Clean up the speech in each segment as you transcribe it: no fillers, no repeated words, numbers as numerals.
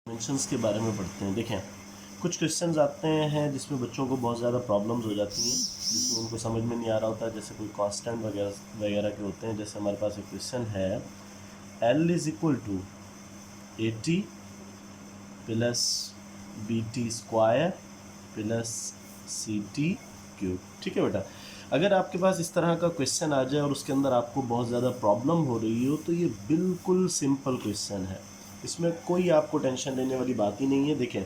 Dimensions के बारे में पढ़ते हैं। देखें, कुछ क्वेश्चंस आते हैं जिसमें बच्चों को बहुत ज़्यादा प्रॉब्लम्स हो जाती हैं, जिसमें उनको समझ में नहीं आ रहा होता, जैसे कोई कांस्टेंट वगैरह के होते हैं। जैसे हमारे पास एक क्वेश्चन है, L is equal to 80 plus BT square plus CT cube. ठीक है बेटा, अगर आपके पास इस तरह का क्वेश्चन आ जाए और उसके अंदर आपको बहुत ज़्यादा प्रॉब्लम हो रही हो, तो ये बिल्कुल सिंपल क्वेश्चन है, इसमें कोई आपको टेंशन लेने वाली बात ही नहीं है। देखें,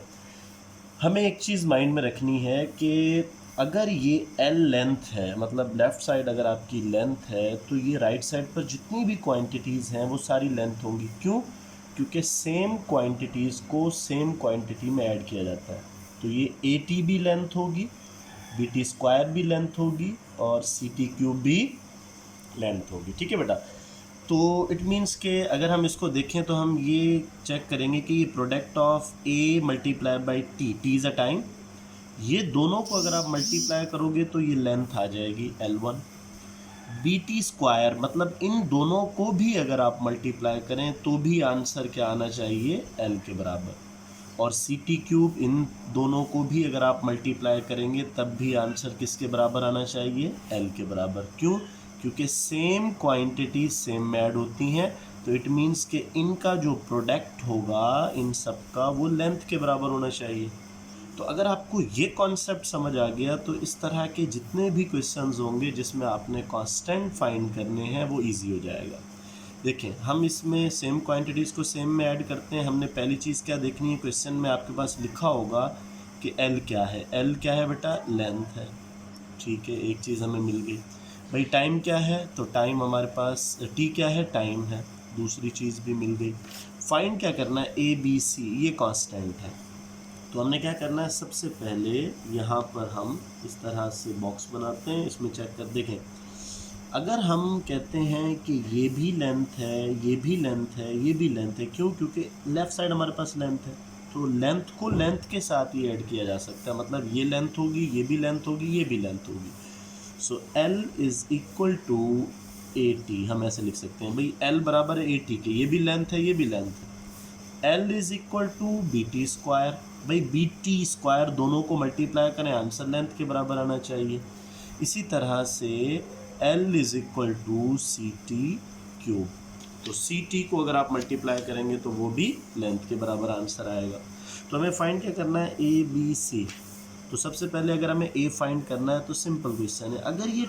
हमें एक चीज़ माइंड में रखनी है कि अगर ये L लेंथ है, मतलब लेफ़्ट साइड अगर आपकी लेंथ है, तो ये राइट साइड पर जितनी भी क्वांटिटीज़ हैं वो सारी लेंथ होंगी। क्यों? क्योंकि सेम क्वांटिटीज़ को सेम क्वांटिटी में ऐड किया जाता है। तो ये AT भी लेंथ होगी, BT स्क्वायर भी लेंथ होगी और CT क्यूब भी लेंथ होगी। ठीक है बेटा, तो इट मीन्स के अगर हम इसको देखें तो हम ये चेक करेंगे कि ये product of A multiply by T is a time, ये दोनों को अगर आप मल्टीप्लाई करोगे तो ये लेंथ आ जाएगी L1। BT स्क्वायर मतलब इन दोनों को भी अगर आप मल्टीप्लाई करें तो भी आंसर क्या आना चाहिए, L के बराबर। और CT क्यूब इन दोनों को भी अगर आप मल्टीप्लाई करेंगे तब भी आंसर किसके बराबर आना चाहिए, L के बराबर। क्यों? क्योंकि सेम क्वांटिटी सेम में ऐड होती हैं, तो इट मीन्स कि इनका जो प्रोडक्ट होगा इन सब का वो लेंथ के बराबर होना चाहिए। तो अगर आपको ये कॉन्सेप्ट समझ आ गया तो इस तरह के जितने भी क्वेश्चंस होंगे जिसमें आपने कांस्टेंट फाइंड करने हैं वो इजी हो जाएगा। देखें, हम इसमें सेम क्वांटिटीज़ को सेम में ऐड करते हैं। हमने पहली चीज़ क्या देखनी है, क्वेश्चन में आपके पास लिखा होगा कि L क्या है। L क्या है बेटा, लेंथ है। ठीक है, एक चीज़ हमें मिल गई। भाई टाइम क्या है, तो टाइम हमारे पास T क्या है, टाइम है। दूसरी चीज़ भी मिल गई। फाइंड क्या करना है, ABC, ये कांस्टेंट है। तो हमने क्या करना है, सबसे पहले यहाँ पर हम इस तरह से बॉक्स बनाते हैं, इसमें चेक कर देखें। अगर हम कहते हैं कि ये भी लेंथ है, ये भी लेंथ है, ये भी लेंथ है, क्यों? क्योंकि लेफ़्ट साइड हमारे पास लेंथ है, तो लेंथ को लेंथ के साथ ही ऐड किया जा सकता है। मतलब ये लेंथ होगी, ये भी लेंथ होगी, ये भी लेंथ होगी। So L is equal to AT, हम ऐसे लिख सकते हैं भाई L बराबर है AT के, ये भी लेंथ है, ये भी लेंथ है। L is equal to BT square, भाई BT स्क्वायर दोनों को मल्टीप्लाई करें, आंसर लेंथ के बराबर आना चाहिए। इसी तरह से L is equal to CT cube, तो CT को अगर आप मल्टीप्लाई करेंगे तो वो भी लेंथ के बराबर आंसर आएगा। तो हमें फाइंड क्या करना है, ABC। तो सबसे पहले अगर हमें A फाइंड करना है तो सिंपल क्वेश्चन है, अगर ये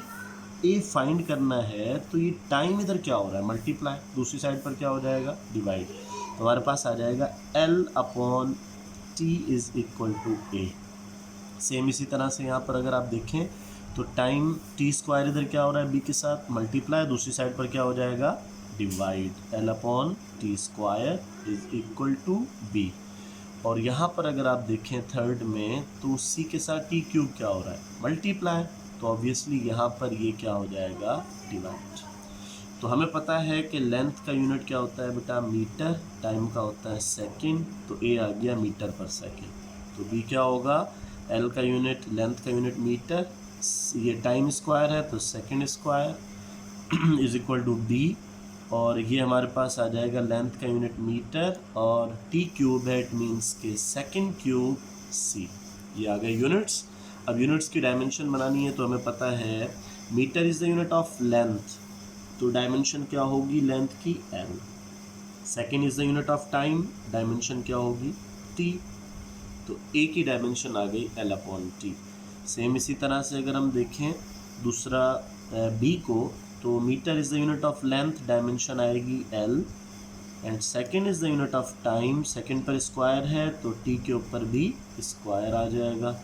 A फाइंड करना है तो ये टाइम इधर क्या हो रहा है, मल्टीप्लाई, दूसरी साइड पर क्या हो जाएगा, डिवाइड। तो हमारे पास आ जाएगा L upon T is equal to A। Same इसी तरह से यहाँ पर अगर आप देखें तो टाइम T स्क्वायर इधर क्या हो रहा है, B के साथ मल्टीप्लाई, दूसरी साइड पर क्या हो जाएगा, divide. L upon T square is equal to B। और यहाँ पर अगर आप देखें थर्ड में, तो C के साथ T क्यूब क्या हो रहा है, मल्टीप्लाई, तो ऑब्वियसली यहाँ पर ये क्या हो जाएगा, डिवाइड। तो हमें पता है कि लेंथ का यूनिट क्या होता है बेटा, मीटर, टाइम का होता है सेकंड, तो A आ गया मीटर पर सेकंड। तो B क्या होगा, L का यूनिट, लेंथ का यूनिट मीटर, ये टाइम स्क्वायर है तो second square is equal to B, और ये हमारे पास आ जाएगा लेंथ का यूनिट मीटर और T क्यूब है, इट मीन्स के सेकंड क्यूब C। ये आ गए यूनिट्स। अब यूनिट्स की डायमेंशन बनानी है तो हमें पता है meter is the unit of length, तो डायमेंशन क्या होगी लेंथ की, L। Second is the unit of time, dimension क्या होगी, T। तो A की डायमेंशन आ गई L अपॉन T। सेम इसी तरह से अगर हम देखें दूसरा B को, तो meter is the unit of length, dimension आएगी L, and second is the unit of time, second पर स्क्वायर है तो T के ऊपर भी स्क्वायर आ जाएगा।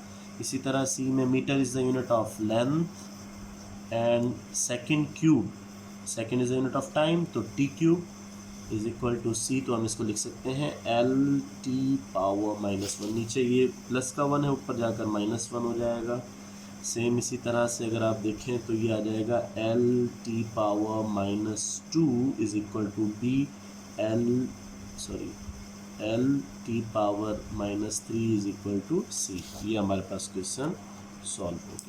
इसी तरह C में meter is the unit of length and second cube, second is the unit of time, तो T cube is equal to C, तो हम इसको लिख सकते हैं LT पावर -1, नीचे ये प्लस का 1 है, ऊपर जाकर -1 हो जाएगा। सेम इसी तरह से अगर आप देखें तो ये आ जाएगा LT power -2 is equal to B, LT power -3 is equal to C। ये हमारे पास क्वेश्चन सॉल्व हो गया।